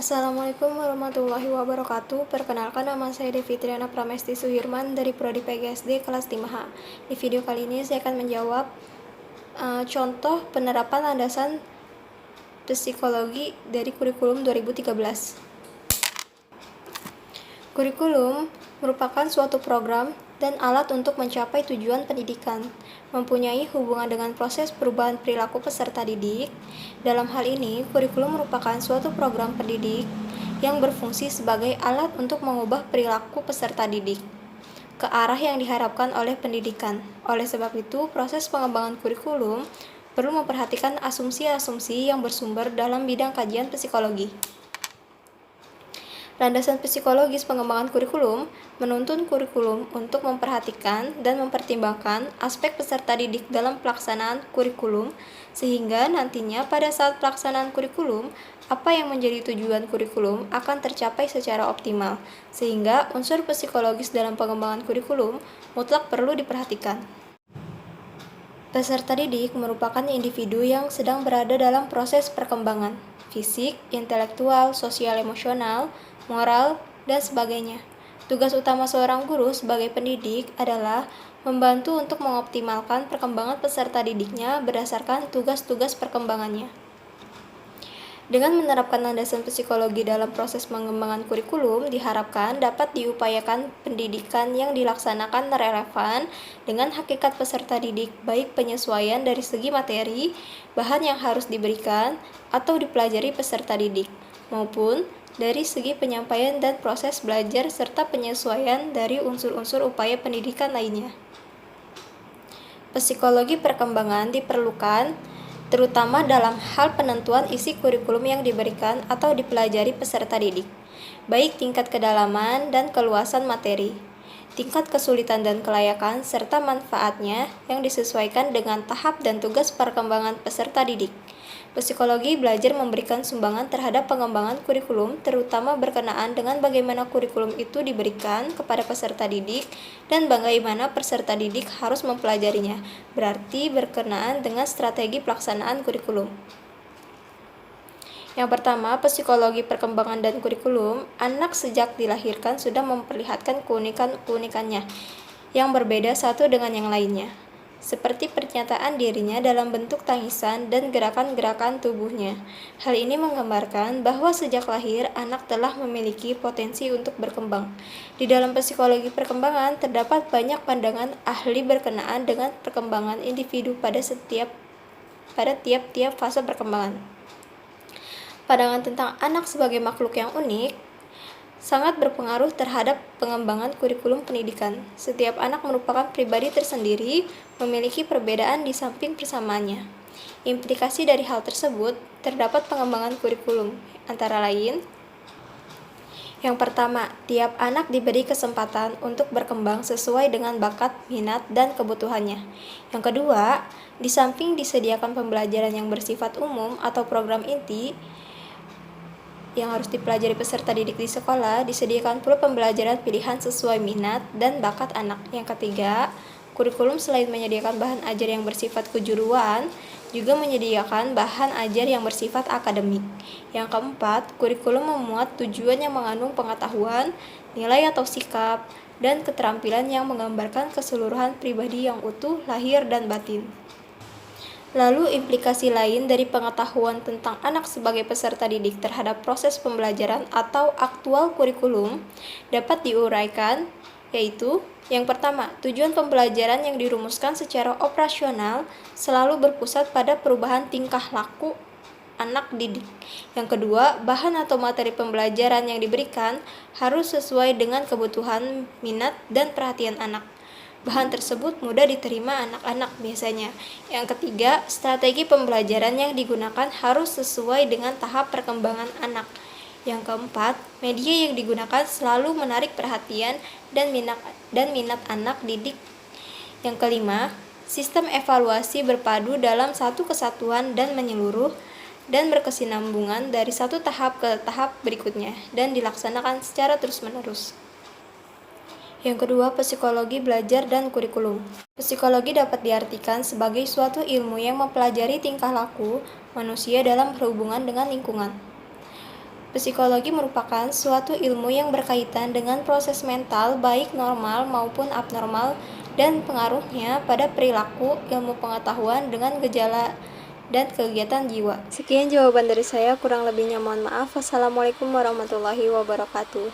Assalamualaikum warahmatullahi wabarakatuh. Perkenalkan, nama saya Devi Triana Pramesti Suhirman dari Prodi PGSD kelas 5H. Di video kali ini saya akan menjawab contoh penerapan landasan psikologi dari kurikulum 2013. Kurikulum merupakan suatu program dan alat untuk mencapai tujuan pendidikan, mempunyai hubungan dengan proses perubahan perilaku peserta didik. Dalam hal ini, kurikulum merupakan suatu program pendidik yang berfungsi sebagai alat untuk mengubah perilaku peserta didik ke arah yang diharapkan oleh pendidikan. Oleh sebab itu, proses pengembangan kurikulum perlu memperhatikan asumsi-asumsi yang bersumber dalam bidang kajian psikologi. Landasan psikologis pengembangan kurikulum menuntun kurikulum untuk memperhatikan dan mempertimbangkan aspek peserta didik dalam pelaksanaan kurikulum, sehingga nantinya pada saat pelaksanaan kurikulum, apa yang menjadi tujuan kurikulum akan tercapai secara optimal, sehingga unsur psikologis dalam pengembangan kurikulum mutlak perlu diperhatikan. Peserta didik merupakan individu yang sedang berada dalam proses perkembangan fisik, intelektual, sosial, emosional, moral, dan sebagainya. Tugas utama seorang guru sebagai pendidik adalah membantu untuk mengoptimalkan perkembangan peserta didiknya berdasarkan tugas-tugas perkembangannya. Dengan menerapkan landasan psikologi dalam proses pengembangan kurikulum, diharapkan dapat diupayakan pendidikan yang dilaksanakan relevan dengan hakikat peserta didik, baik penyesuaian dari segi materi, bahan yang harus diberikan atau dipelajari peserta didik, maupun dari segi penyampaian dan proses belajar serta penyesuaian dari unsur-unsur upaya pendidikan lainnya. Psikologi perkembangan diperlukan terutama dalam hal penentuan isi kurikulum yang diberikan atau dipelajari peserta didik, baik tingkat kedalaman dan keluasan materi, tingkat kesulitan dan kelayakan, serta manfaatnya yang disesuaikan dengan tahap dan tugas perkembangan peserta didik. Psikologi belajar memberikan sumbangan terhadap pengembangan kurikulum, terutama berkenaan dengan bagaimana kurikulum itu diberikan kepada peserta didik dan bagaimana peserta didik harus mempelajarinya, berarti berkenaan dengan strategi pelaksanaan kurikulum. Yang pertama, psikologi perkembangan dan kurikulum. Anak sejak dilahirkan sudah memperlihatkan keunikan-keunikannya yang berbeda satu dengan yang lainnya, seperti pernyataan dirinya dalam bentuk tangisan dan gerakan-gerakan tubuhnya. Hal ini menggambarkan bahwa sejak lahir anak telah memiliki potensi untuk berkembang. Di dalam psikologi perkembangan terdapat banyak pandangan ahli berkenaan dengan perkembangan individu pada tiap-tiap fase perkembangan. Pandangan tentang anak sebagai makhluk yang unik sangat berpengaruh terhadap pengembangan kurikulum pendidikan. Setiap anak merupakan pribadi tersendiri, memiliki perbedaan di samping persamaannya. Implikasi dari hal tersebut terdapat pengembangan kurikulum, antara lain: yang pertama, tiap anak diberi kesempatan untuk berkembang sesuai dengan bakat, minat, dan kebutuhannya. Yang kedua, di samping disediakan pembelajaran yang bersifat umum atau program inti yang harus dipelajari peserta didik di sekolah, disediakan pula pembelajaran pilihan sesuai minat dan bakat anak. Yang ketiga, kurikulum selain menyediakan bahan ajar yang bersifat kejuruan, juga menyediakan bahan ajar yang bersifat akademik. Yang keempat, kurikulum memuat tujuan yang mengandung pengetahuan, nilai atau sikap, dan keterampilan yang menggambarkan keseluruhan pribadi yang utuh, lahir dan batin. Lalu, implikasi lain dari pengetahuan tentang anak sebagai peserta didik terhadap proses pembelajaran atau aktual kurikulum dapat diuraikan, yaitu: yang pertama, tujuan pembelajaran yang dirumuskan secara operasional selalu berpusat pada perubahan tingkah laku anak didik. Yang kedua, bahan atau materi pembelajaran yang diberikan harus sesuai dengan kebutuhan, minat, dan perhatian anak. Bahan tersebut mudah diterima anak-anak biasanya. Yang ketiga, strategi pembelajaran yang digunakan harus sesuai dengan tahap perkembangan anak. Yang keempat, media yang digunakan selalu menarik perhatian dan minat anak didik. Yang kelima, sistem evaluasi berpadu dalam satu kesatuan dan menyeluruh dan berkesinambungan dari satu tahap ke tahap berikutnya dan dilaksanakan secara terus-menerus. Yang kedua, psikologi belajar dan kurikulum. Psikologi dapat diartikan sebagai suatu ilmu yang mempelajari tingkah laku manusia dalam berhubungan dengan lingkungan. Psikologi merupakan suatu ilmu yang berkaitan dengan proses mental baik normal maupun abnormal dan pengaruhnya pada perilaku, ilmu pengetahuan dengan gejala dan kegiatan jiwa. Sekian jawaban dari saya, kurang lebihnya mohon maaf. Wassalamualaikum warahmatullahi wabarakatuh.